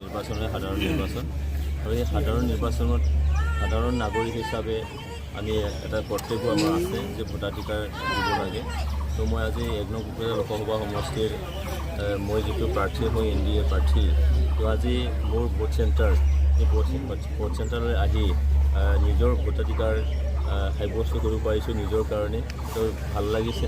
নিৰ্বাচন সাধাৰণ নিৰ্বাচন আৰু এই সাধাৰণ নিৰ্বাচনত সাধাৰণ নাগৰিক হিচাপে আমি এটা কৰ্তব্য আমাৰ আছে যে ভোটাধিকাৰ দিব লাগে। তো মই আজি ১ নং কুকুৰা লোকসভা সমষ্টিৰ মই যিটো প্ৰাৰ্থী হয় NDA প্ৰাৰ্থী, তো আজি মোৰ ভোট চেণ্টাৰ এই ভোট চেণ্টাৰলৈ আহি নিজৰ ভোটাধিকাৰ সাব্যস্ত কৰিব পাৰিছোঁ নিজৰ কাৰণে। তো ভাল লাগিছে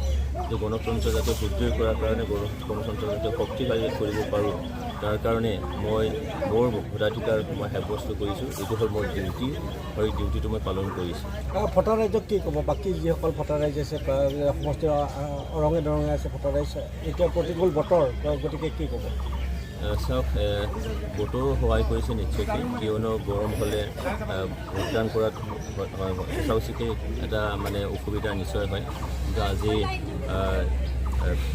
যে গণতন্ত্ৰ যাতে সুদৃঢ় কৰাৰ কাৰণে গণতন্ত্ৰ যাতে শক্তিশালী কৰিব পাৰোঁ, তাৰ কাৰণে মই মোৰ ভোটাধিকাৰ মই সাব্যস্ত কৰিছোঁ। এইটো হ'ল মোৰ ডিউটি আৰু এই ডিউটিটো মই পালন কৰিছোঁ। ভোটাৰ ৰাইজক কি ক'ব? বাকী যিসকল ভোটাৰ ৰাইজ আছে সমষ্টি ৰঙে দৰঙে আছে ভোটাৰ ৰাইজ, এতিয়া প্ৰতিকূল বতৰ, গতিকে কি ক'ব? চাওক, বতৰো সহায় কৰিছে নিশ্চয়কৈ, কিয়নো গৰম হ'লে ভোটদান কৰাত সঁচাসচিকে এটা অসুবিধা নিশ্চয় হয়। কিন্তু আজি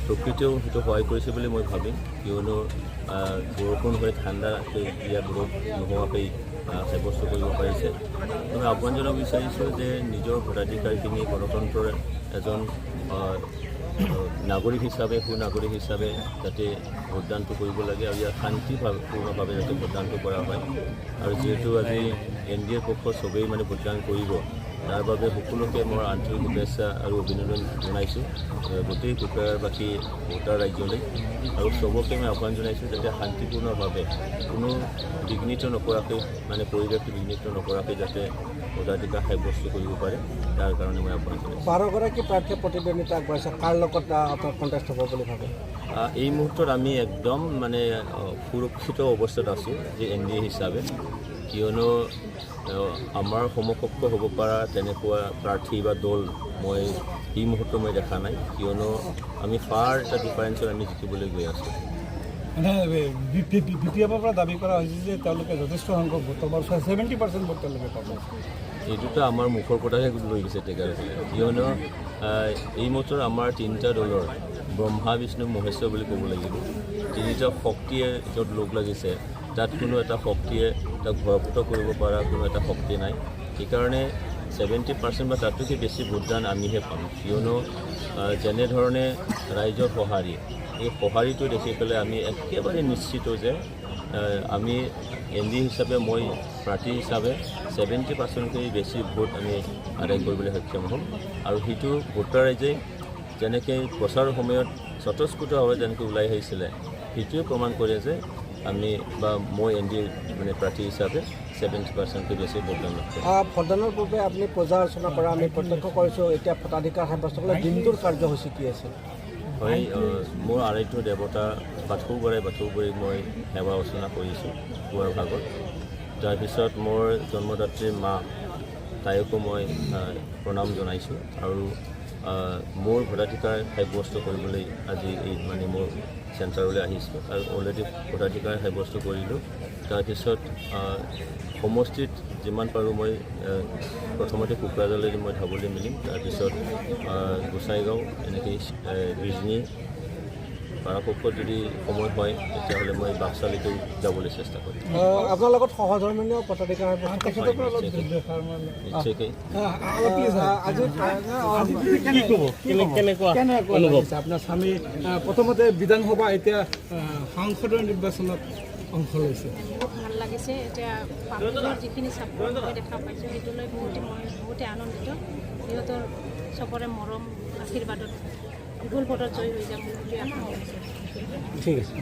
প্ৰকৃতিয়েও সেইটো সহায় কৰিছে বুলি মই ভাবিম, কিয়নো বৰষুণ হৈ ঠাণ্ডা ইয়াত ৰ'দ নোহোৱাকৈ সাব্যস্ত কৰিব পাৰিছে। মই আহ্বান জনাব বিচাৰিছোঁ যে নিজৰ ভোটাধিকাৰখিনি গণতন্ত্ৰৰ এজন নাগৰিক হিচাপে সুনাগৰিক হিচাপে যাতে ভোটদানটো কৰিব লাগে আৰু ইয়াত শান্তিপূৰ্ণভাৱে যাতে ভোটদানটো কৰা হয়। আৰু যিহেতু আজি NDA পক্ষৰ চবেই ভোটদান কৰিব, তাৰ বাবে সকলোকে মই আন্তৰিক শুভেচ্ছা আৰু অভিনন্দন জনাইছোঁ গোটেই কুকুৰাৰবাসী ভোটাৰ ৰাজ্যলৈ। আৰু চবকে মই আহ্বান জনাইছোঁ যাতে শান্তিপূৰ্ণভাৱে কোনো বিঘ্নিত নকৰাকৈ পৰিৱেশটো বিঘ্নিত নকৰাকৈ যাতে ভোটাধিকাৰ সাব্যস্ত কৰিব পাৰে, তাৰ কাৰণে মই আহ্বান জনাইছোঁ। 12গৰাকী প্ৰাৰ্থীয়ে প্ৰতিদ্বন্দ্বিতা আগবঢ়াইছে, কাৰ লগত আপোনাৰ কণ্টেষ্ট হ'ব বুলি ভাবে? এই মুহূৰ্তত আমি একদম সুৰক্ষিত অৱস্থাত আছোঁ যে NDA হিচাপে, কিয়নো আমাৰ সমকক্ষ হ'ব পৰা তেনেকুৱা প্ৰাৰ্থী বা দল মই এই মুহূৰ্তত মই দেখা নাই, কিয়নো আমি ফাৰ এটা ডিফাৰেঞ্চত আমি জিকিবলৈ গৈ আছোঁ। BPFৰ পৰা দাবী কৰা হৈছে যে তেওঁলোকে যথেষ্ট সংখ্যক ভোট পাব, 70% ভোট তেওঁলোকে পাব। এইটোতো আমাৰ মুখৰ কথাহে লৈ গৈছে তেখেতসকলে, কিয়নো এই মুহূৰ্তত আমাৰ 3টা দলৰ ব্ৰহ্মা বিষ্ণু মহেশ্বৰ বুলি ক'ব লাগিব। 3টা শক্তিয়ে য'ত লগ লাগিছে, তাত কোনো এটা শক্তিয়ে তাক ভৰপুত কৰিব পৰা কোনো এটা শক্তি নাই। সেইকাৰণে 70% বা তাতোকে বেছি ভোটদান আমিহে পাম, কিয়নো যেনেধৰণে ৰাইজৰ সঁহাৰি, এই সঁহাৰিটো দেখি পেলাই আমি একেবাৰে নিশ্চিত যে আমি NDA হিচাপে মই প্ৰাৰ্থী হিচাপে 70%তকৈ বেছি ভোট আমি আদায় কৰিবলৈ সক্ষম হ'ম। আৰু সেইটো ভোটাৰ ৰাইজে যেনেকৈ প্ৰচাৰৰ সময়ত স্বতঃস্ফূৰ্তভাৱে যেনেকৈ ওলাই আহিছিলে, সেইটোৱে প্ৰমাণ কৰে যে আমি বা মই NDA প্ৰাৰ্থী হিচাপে 70%তকৈ বেছি ভোটদান লাভ কৰিম। ভোটদানৰ পূৰ্বে আপুনি পূজা অৰ্চনা কৰা আমি প্ৰত্যক্ষ কৰিছোঁ। এতিয়া ভোটাধিকাৰ সাব্যস্ত কৰিবলৈ দিনটোৰ কাৰ্যসূচী কি আছে? হয়, মোৰ আৰাধ্য দেৱতা বাথৌগুৰি মই সেৱা অৰ্চনা কৰিছোঁ পুৱাৰ ভাগত। তাৰপিছত মোৰ জন্মদাত্ৰী মা, তাইকো মই প্ৰণাম জনাইছোঁ। আৰু মোৰ ভোটাধিকাৰ সাব্যস্ত কৰিবলৈ আজি এই মোৰ চেণ্টাৰলৈ আহিছোঁ আৰু অলৰেডি ভোটাধিকাৰ সাব্যস্ত কৰিলোঁ। তাৰপিছত সমষ্টিত যিমান পাৰোঁ মই প্ৰথমতে কোকৰাঝাৰলৈ মই ধাবলৈ মিলিম, তাৰপিছত গোসাইগাঁও, এনেকৈ বিজনী, পৰাপক্ষত যদি সময় হয় তেতিয়াহ'লে মই বাক্সালৈকে যাবলৈ চেষ্টা কৰিম। আপোনাৰ লগত সহধৰ্মীয় ভোটাধিকাৰ আপোনাৰ স্বামী প্ৰথমতে বিধানসভা, এতিয়া সাংসদৰ নিৰ্বাচনত অংশ লৈছে। বহুত ভাল লাগিছে। এতিয়া পাব্লিকৰ যিখিনি ছাপোৰ্ট মই দেখা পাইছোঁ, সেইটো লৈ বহুতে আনন্দিত। সিহঁতৰ চবৰে মৰম আশীৰ্বাদত বিপুল ভোটত জয়ী হৈ যাম বুলি আশা কৰিছোঁ। ঠিক আছে।